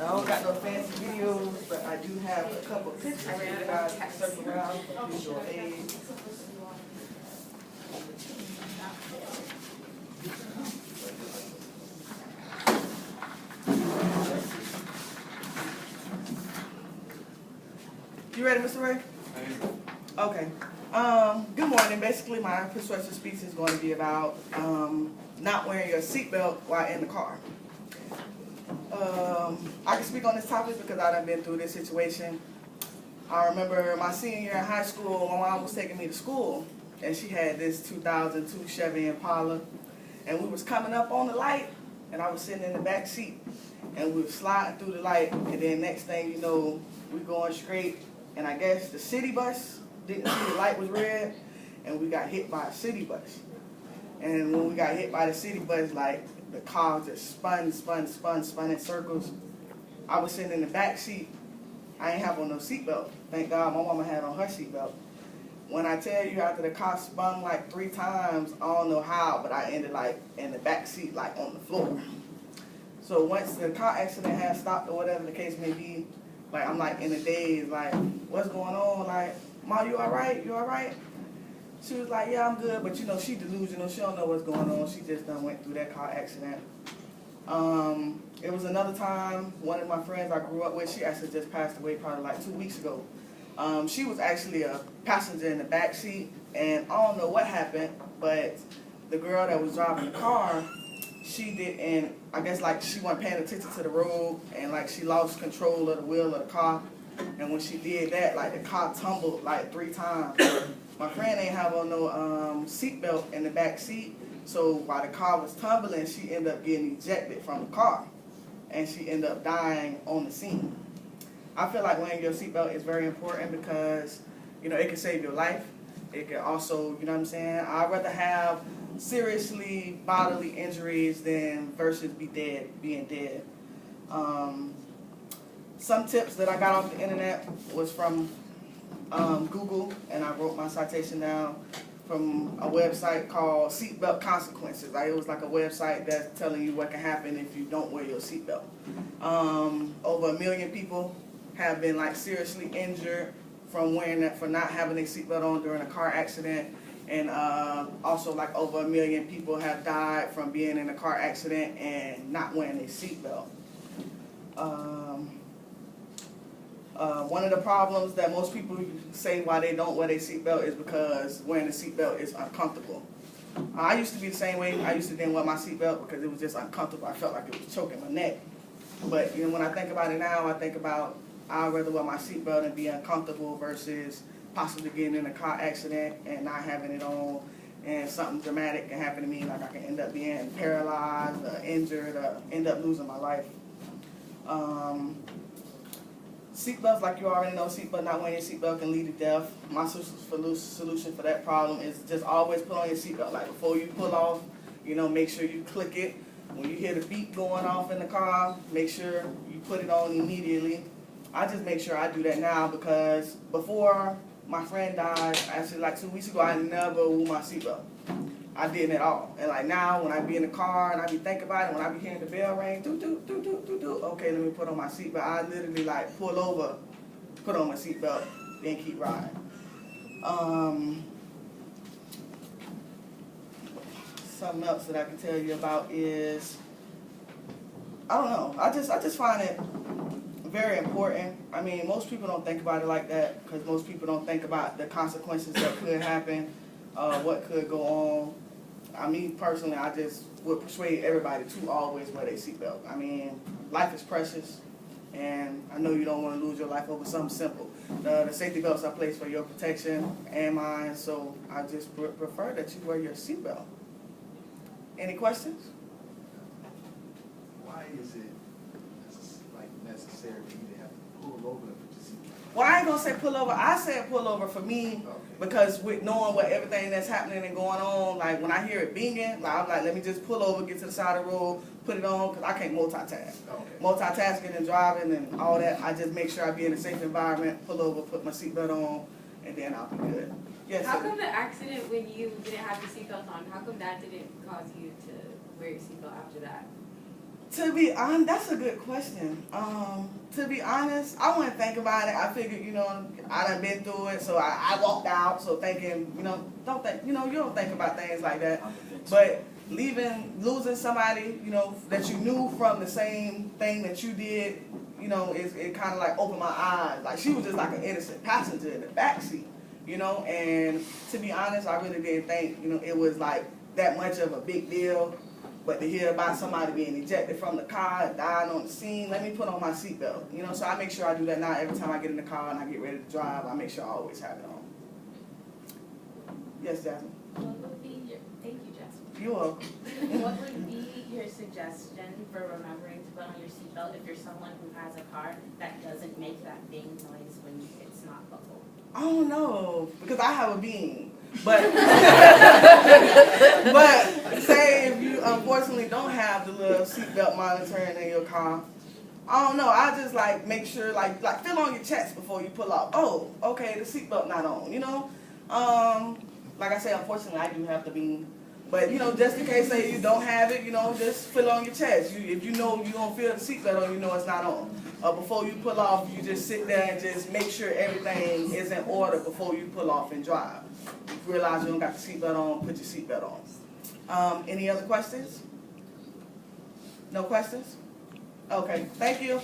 I don't got no fancy videos, but I do have a couple of pictures for you guys to circle around for visual aid. You ready, Mr. Ray? Okay. Good morning. Basically, my persuasive speech is going to be about not wearing your seatbelt while in the car. I can speak on this topic because I've been through this situation. I remember my senior year in high school, my mom was taking me to school, and she had this 2002 Chevy Impala, and we was coming up on the light, and I was sitting in the back seat, and we were sliding through the light, and then next thing you know, we going straight, and I guess the city bus didn't see the light was red, and we got hit by a city bus. And when we got hit by the city bus, like, the car just spun in circles. I was sitting in the back seat. I ain't have on no seatbelt. Thank God my mama had on her seatbelt. When I tell you after the car spun like 3 times, I don't know how, but I ended like in the back seat, like on the floor. So once the car accident had stopped or whatever the case may be, like I'm like in a daze, like, what's going on? Like, Ma, you all right? You all right? She was like, yeah, I'm good, but you know, she delusional. She don't know what's going on. She just done went through that car accident. It was another time, one of my friends I grew up with, she actually just passed away probably like 2 weeks ago. She was actually a passenger in the back seat, and I don't know what happened, but the girl that was driving the car, she didn't, I guess like she wasn't paying attention to the road, and like she lost control of the wheel of the car. And when she did that, like the car tumbled like 3 times. My friend ain't have on no seatbelt in the back seat, so while the car was tumbling, she ended up getting ejected from the car, and she ended up dying on the scene. I feel like wearing your seatbelt is very important because, you know, it can save your life. It can also, you know what I'm saying, I'd rather have seriously bodily injuries than versus being dead. Some tips that I got off the internet was from Google, and I wrote my citation down from a website called Seatbelt Consequences. It was like a website that's telling you what can happen if you don't wear your seatbelt. Over 1 million people have been like seriously injured from wearing that, for not having a seatbelt on during a car accident, and also like over 1 million people have died from being in a car accident and not wearing a seatbelt. One of the problems that most people say why they don't wear their seatbelt is because wearing a seatbelt is uncomfortable. I used to be the same way. I used to didn't wear my seatbelt because it was just uncomfortable. I felt like it was choking my neck. But you know, when I think about it now, I think about I'd rather wear my seatbelt and be uncomfortable versus possibly getting in a car accident and not having it on, and something dramatic can happen to me, like I can end up being paralyzed or injured or end up losing my life. Seatbelts, like you already know, not wearing your seatbelt can lead to death. My solution for that problem is just always put on your seatbelt. Like before you pull off, you know, make sure you click it. When you hear the beep going off in the car, make sure you put it on immediately. I just make sure I do that now because before my friend died, actually like 2 weeks ago, I never wore my seatbelt. I didn't at all. And like now, when I be in the car and I be thinking about it, when I be hearing the bell ring, okay, let me put on my seatbelt. I literally like pull over, put on my seatbelt, then keep riding. Something else that I can tell you about is, I don't know, I just find it very important. I mean, most people don't think about it like that because most people don't think about the consequences that could happen, what could go on. I mean, personally, I just would persuade everybody to always wear their seatbelt. I mean, life is precious, and I know you don't want to lose your life over something simple. The safety belts are placed for your protection and mine, so I just prefer that you wear your seatbelt. Any questions? Why is it necessary for you to have to pull over and put your seatbelt? Well, I ain't gonna say pull over. I said pull over for me. Okay. Because with knowing what everything that's happening and going on, like when I hear it binging, like I'm like, let me just pull over, get to the side of the road, put it on, because I can't multitask. Okay. Multitasking and driving and all that, I just make sure I be in a safe environment, pull over, put my seatbelt on, and then I'll be good. Yes. How come the accident when you didn't have your seatbelt on, how come that didn't cause you to wear your seatbelt after that? To be honest, that's a good question. To be honest, I wouldn't think about it. I figured, you know, I done been through it, so I walked out. So thinking, you know, don't think, you know, you don't think about things like that. But losing somebody, you know, that you knew from the same thing that you did, you know, it kind of like opened my eyes. Like she was just like an innocent passenger in the backseat, you know. And to be honest, I really didn't think, you know, it was like that much of a big deal. But to hear about somebody being ejected from the car, dying on the scene, let me put on my seatbelt. You know, so I make sure I do that now. Every time I get in the car and I get ready to drive, I make sure I always have it on. Yes, Jasmine? What would be your, thank you, Jasmine. You're welcome. What would be your suggestion for remembering to put on your seatbelt if you're someone who has a car that doesn't make that bing noise when it's not buckled? I don't know, because I have a being. But but say if you unfortunately don't have the little seatbelt monitoring in your car, I don't know. I just like make sure like feel on your chest before you pull off. Oh, okay, the seatbelt not on. You know, like I say, unfortunately I do have the being. But you know, just in case say you don't have it, you know, just feel on your chest. If you know you don't feel the seatbelt on, you know it's not on. Before you pull off, you just sit there and just make sure everything is in order before you pull off and drive. If you realize you don't got the seatbelt on, put your seatbelt on. Any other questions? No questions? Okay, thank you.